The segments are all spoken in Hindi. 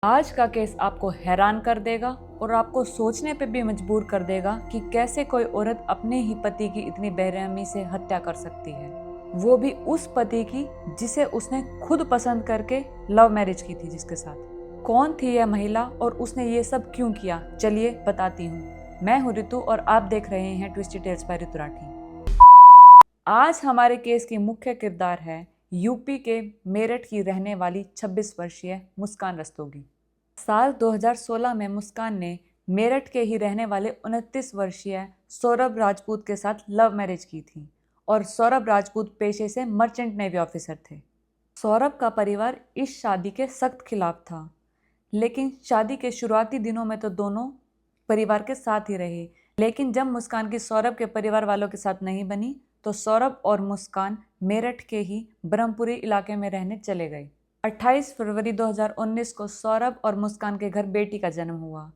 आज का केस आपको हैरान कर देगा और आपको सोचने पे भी मजबूर कर देगा कि कैसे कोई औरत अपने ही पति की इतनी बेरहमी से हत्या कर सकती है, वो भी उस पति की जिसे उसने खुद पसंद करके लव मैरिज की थी जिसके साथ। कौन थी यह महिला और उसने ये सब क्यों किया, चलिए बताती हूँ। मैं हूँ ऋतु और आप देख रहे हैं ट्विस्टी टेल्स बाय ऋतु राठी। आज हमारे केस की मुख्य किरदार है यूपी के मेरठ की रहने वाली 26 वर्षीय मुस्कान रस्तोगी। साल 2016 में मुस्कान ने मेरठ के ही रहने वाले 29 वर्षीय सौरभ राजपूत के साथ लव मैरिज की थी और सौरभ राजपूत पेशे से मर्चेंट नेवी ऑफिसर थे। सौरभ का परिवार इस शादी के सख्त खिलाफ था, लेकिन शादी के शुरुआती दिनों में तो दोनों परिवार के साथ ही रहे। लेकिन जब मुस्कान की सौरभ के परिवार वालों के साथ नहीं बनी तो सौरभ और मुस्कान मेरठ के ही ब्रह्मपुरी इलाके में रहने चले गए। 28 फरवरी 2019 को सौरभ और मुस्कान के घर बेटी का जन्म हुआ।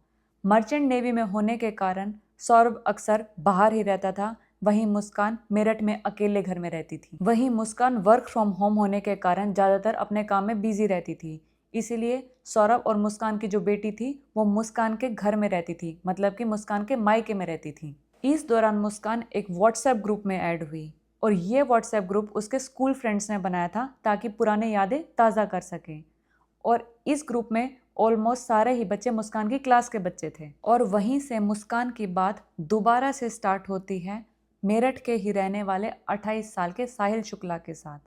मर्चेंट नेवी में होने के कारण सौरभ अक्सर बाहर ही रहता था, वहीं मुस्कान मेरठ में अकेले घर में रहती थी। वहीं मुस्कान वर्क फ्रॉम होम होने के कारण ज़्यादातर अपने काम में बिजी रहती थी, इसीलिए सौरभ और मुस्कान की जो बेटी थी वो मुस्कान के घर में रहती थी, मतलब कि मुस्कान के मायके में रहती थी। इस दौरान मुस्कान एक व्हाट्सएप ग्रुप में ऐड हुई और ये व्हाट्सएप ग्रुप उसके स्कूल फ्रेंड्स ने बनाया था ताकि पुराने यादें ताज़ा कर सकें। और इस ग्रुप में ऑलमोस्ट सारे ही बच्चे मुस्कान की क्लास के बच्चे थे। और वहीं से मुस्कान की बात दोबारा से स्टार्ट होती है मेरठ के ही रहने वाले 28 साल के साहिल शुक्ला के साथ।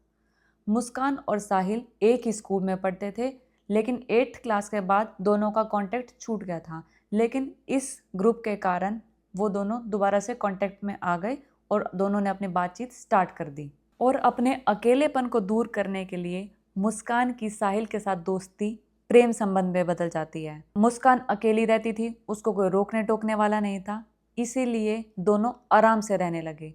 मुस्कान और साहिल एक ही स्कूल में पढ़ते थे, लेकिन 8th क्लास के बाद दोनों का कांटेक्ट छूट गया था। लेकिन इस ग्रुप के कारण वो दोनों दोबारा से कांटेक्ट में आ गए और दोनों ने अपनी बातचीत स्टार्ट कर दी। और अपने अकेलेपन को दूर करने के लिए मुस्कान की साहिल के साथ दोस्ती प्रेम संबंध में बदल जाती है। मुस्कान अकेली रहती थी, उसको कोई रोकने टोकने वाला नहीं था, इसीलिए दोनों आराम से रहने लगे।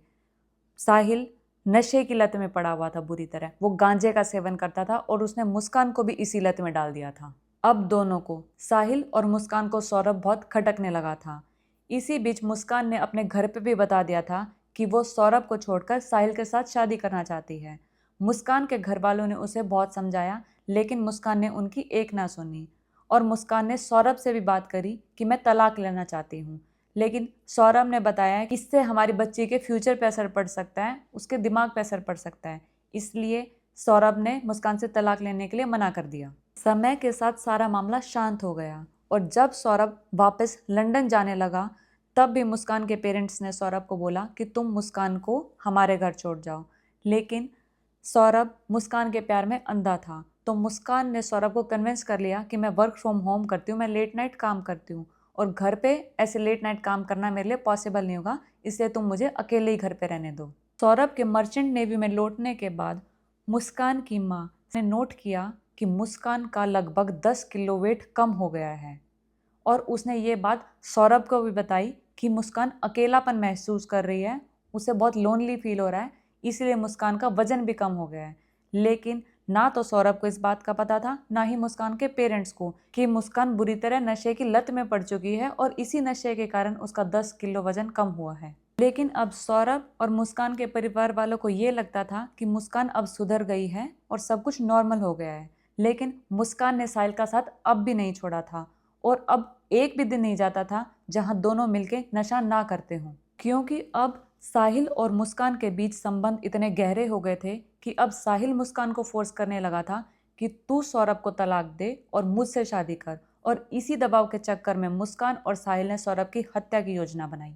साहिल नशे की लत में पड़ा हुआ था बुरी तरह, वो गांजे का सेवन करता था और उसने मुस्कान को भी इसी लत में डाल दिया था। अब दोनों को, साहिल और मुस्कान को, सौरभ बहुत खटकने लगा था। इसी बीच मुस्कान ने अपने घर पे भी बता दिया था कि वो सौरभ को छोड़कर साहिल के साथ शादी करना चाहती है। मुस्कान के घर वालों ने उसे बहुत समझाया, लेकिन मुस्कान ने उनकी एक ना सुनी और मुस्कान ने सौरभ से भी बात करी कि मैं तलाक लेना चाहती हूँ। लेकिन सौरभ ने बताया कि इससे हमारी बच्ची के फ्यूचर पे असर पड़ सकता है, उसके दिमाग पे असर पड़ सकता है, इसलिए सौरभ ने मुस्कान से तलाक लेने के लिए मना कर दिया। समय के साथ सारा मामला शांत हो गया और जब सौरभ वापस लंदन जाने लगा तब भी मुस्कान के पेरेंट्स ने सौरभ को बोला कि तुम मुस्कान को हमारे घर छोड़ जाओ। लेकिन सौरभ मुस्कान के प्यार में अंधा था, तो मुस्कान ने सौरभ को कन्विंस कर लिया कि मैं वर्क फ्रॉम होम करती हूँ, मैं लेट नाइट काम करती हूँ और घर पे ऐसे लेट नाइट काम करना मेरे लिए पॉसिबल नहीं होगा, इसलिए तुम मुझे अकेले ही घर पे रहने दो। सौरभ के मर्चेंट नेवी में लौटने के बाद मुस्कान की माँ ने नोट किया कि मुस्कान का लगभग 10 किलो वेट कम हो गया है और उसने ये बात सौरभ को भी बताई कि मुस्कान अकेलापन महसूस कर रही है, उसे बहुत लोनली फील हो रहा है, इसलिए मुस्कान का वजन भी कम हो गया है। लेकिन ना तो सौरभ को इस बात का पता था, ना ही मुस्कान के पेरेंट्स को, कि मुस्कान बुरी तरह नशे की लत में पड़ चुकी है और इसी नशे के कारण उसका 10 किलो वजन कम हुआ है। लेकिन अब सौरभ और मुस्कान के परिवार वालों को ये लगता था कि मुस्कान अब सुधर गई है और सब कुछ नॉर्मल हो गया है। लेकिन मुस्कान ने साहिल का साथ अब भी नहीं छोड़ा था और अब एक भी दिन नहीं जाता था जहां दोनों मिलके नशा ना करते हों, क्योंकि अब साहिल और मुस्कान के बीच संबंध इतने गहरे हो गए थे कि अब साहिल मुस्कान को फोर्स करने लगा था कि तू सौरभ को तलाक दे और मुझसे शादी कर। और इसी दबाव के चक्कर में मुस्कान और साहिल ने सौरभ की हत्या की योजना बनाई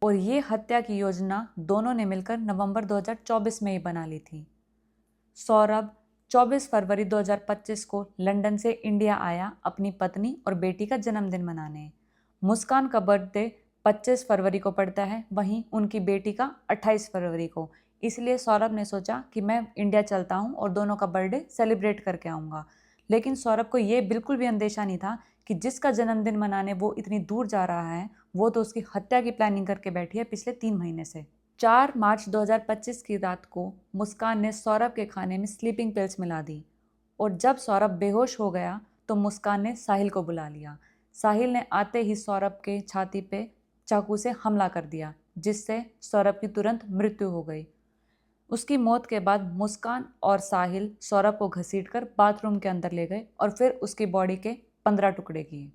और ये हत्या की योजना दोनों ने मिलकर नवंबर 2024 में ही बना ली थी। सौरभ 24 फरवरी 2025 को लंदन से इंडिया आया अपनी पत्नी और बेटी का जन्मदिन मनाने। मुस्कान का बर्थडे 25 फरवरी को पड़ता है, वहीं उनकी बेटी का 28 फरवरी को, इसलिए सौरभ ने सोचा कि मैं इंडिया चलता हूं और दोनों का बर्थडे सेलिब्रेट करके आऊँगा। लेकिन सौरभ को ये बिल्कुल भी अंदेशा नहीं था कि जिसका जन्मदिन मनाने वो इतनी दूर जा रहा है वो तो उसकी हत्या की प्लानिंग करके बैठी है पिछले 3 महीने से। 4 मार्च 2025 की रात को मुस्कान ने सौरभ के खाने में स्लीपिंग पिल्स मिला दी और जब सौरभ बेहोश हो गया तो मुस्कान ने साहिल को बुला लिया। साहिल ने आते ही सौरभ के छाती पे चाकू से हमला कर दिया, जिससे सौरभ की तुरंत मृत्यु हो गई। उसकी मौत के बाद मुस्कान और साहिल सौरभ को घसीटकर बाथरूम के अंदर ले गए और फिर उसकी बॉडी के 15 टुकड़े किए।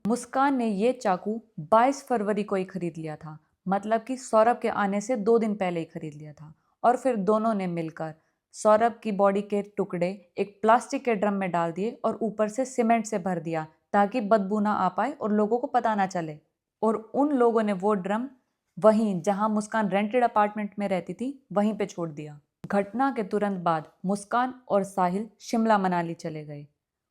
मुस्कान ने ये चाकू 22 फरवरी को ही खरीद लिया था, मतलब कि सौरभ के आने से 2 दिन पहले ही खरीद लिया था। और फिर दोनों ने मिलकर सौरभ की बॉडी के टुकड़े एक प्लास्टिक के ड्रम में डाल दिए और ऊपर से सीमेंट से भर दिया ताकि बदबू ना आ पाए और लोगों को पता ना चले। और उन लोगों ने वो ड्रम वहीं जहां मुस्कान रेंटेड अपार्टमेंट में रहती थी वहीं पे छोड़ दिया। घटना के तुरंत बाद मुस्कान और साहिल शिमला मनाली चले गए।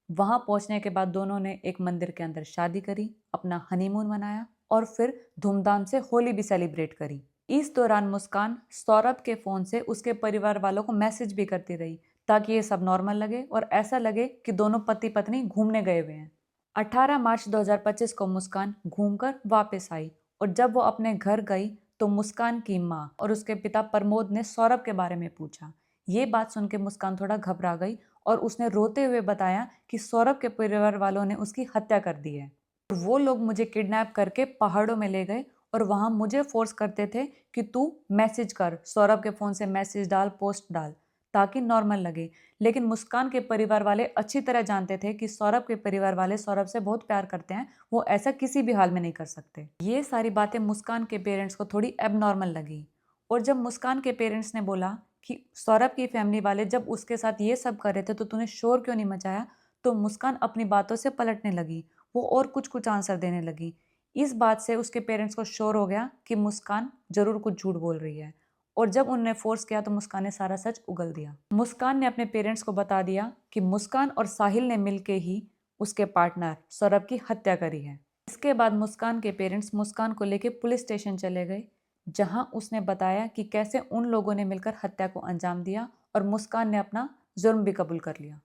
वहां पहुंचने के बाद दोनों ने एक मंदिर के अंदर शादी करी, अपना हनीमून मनाया और फिर धूमधाम से होली भी सेलिब्रेट करी। इस दौरान मुस्कान सौरभ के फोन से उसके परिवार वालों को मैसेज भी करती रही ताकि ये सब नॉर्मल लगे और ऐसा लगे कि दोनों पति पत्नी घूमने गए हुए हैं। 18 मार्च 2025 को मुस्कान घूमकर वापस आई और जब वो अपने घर गई तो मुस्कान की माँ और उसके पिता प्रमोद ने सौरभ के बारे में पूछा। ये बात सुन के मुस्कान थोड़ा घबरा गई और उसने रोते हुए बताया कि सौरभ के परिवार वालों ने उसकी हत्या कर दी है। वो लोग मुझे किडनैप करके पहाड़ों में ले गए और वहां मुझे फोर्स करते थे कि तू मैसेज कर, सौरभ के फोन से मैसेज डाल, पोस्ट डाल ताकि नॉर्मल लगे। लेकिन मुस्कान के परिवार वाले अच्छी तरह जानते थे कि सौरभ के परिवार वाले सौरभ से बहुत प्यार करते हैं, वो ऐसा किसी भी हाल में नहीं कर सकते। ये सारी बातें मुस्कान के पेरेंट्स को थोड़ी एबनॉर्मल लगी और जब मुस्कान के पेरेंट्स ने बोला कि सौरभ की फैमिली वाले जब उसके साथ ये सब कर रहे थे तो तूने शोर क्यों नहीं मचाया, तो मुस्कान अपनी बातों से पलटने लगी। वो और कुछ कुछ आंसर देने लगी। इस बात से उसके पेरेंट्स को श्योर हो गया कि मुस्कान जरूर कुछ झूठ बोल रही है और जब उन्होंने फोर्स किया तो मुस्कान ने सारा सच उगल दिया। मुस्कान ने अपने पेरेंट्स को बता दिया कि मुस्कान और साहिल ने मिलके ही उसके पार्टनर सौरभ की हत्या करी है। इसके बाद मुस्कान के पेरेंट्स मुस्कान को लेकर पुलिस स्टेशन चले गए जहां उसने बताया कि कैसे उन लोगों ने मिलकर हत्या को अंजाम दिया और मुस्कान ने अपना जुर्म भी कबूल कर लिया।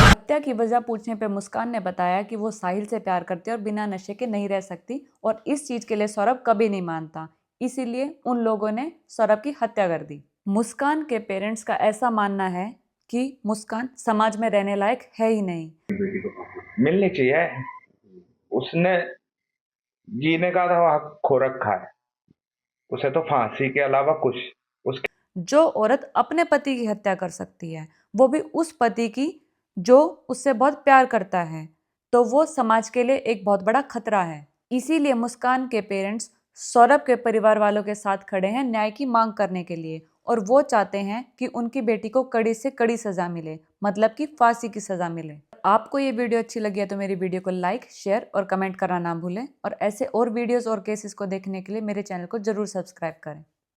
हत्या की वजह पूछने पे मुस्कान ने बताया कि वो साहिल से प्यार करती है और बिना नशे के नहीं रह सकती और इस चीज के लिए सौरभ कभी नहीं मानता, इसीलिए उन लोगों ने सौरभ की हत्या कर दी। मुस्कान के पेरेंट्स का ऐसा मानना है कि मुस्कान समाज में रहने लायक है ही नहीं। मिलनी चाहिए, उसने जीने का तो हक खो रखा है, उसे तो फांसी के अलावा कुछ उसके। जो औरत अपने पति की हत्या कर सकती है वो भी उस पति की जो उससे बहुत प्यार करता है, तो वो समाज के लिए एक बहुत बड़ा खतरा है। इसीलिए मुस्कान के पेरेंट्स सौरभ के परिवार वालों के साथ खड़े हैं न्याय की मांग करने के लिए और वो चाहते हैं कि उनकी बेटी को कड़ी से कड़ी सजा मिले, मतलब कि फांसी की सजा मिले। आपको ये वीडियो अच्छी लगी है तो मेरी वीडियो को लाइक, शेयर और कमेंट करना ना भूलें और ऐसे और वीडियोस और केसेस को देखने के लिए मेरे चैनल को जरूर सब्सक्राइब करें।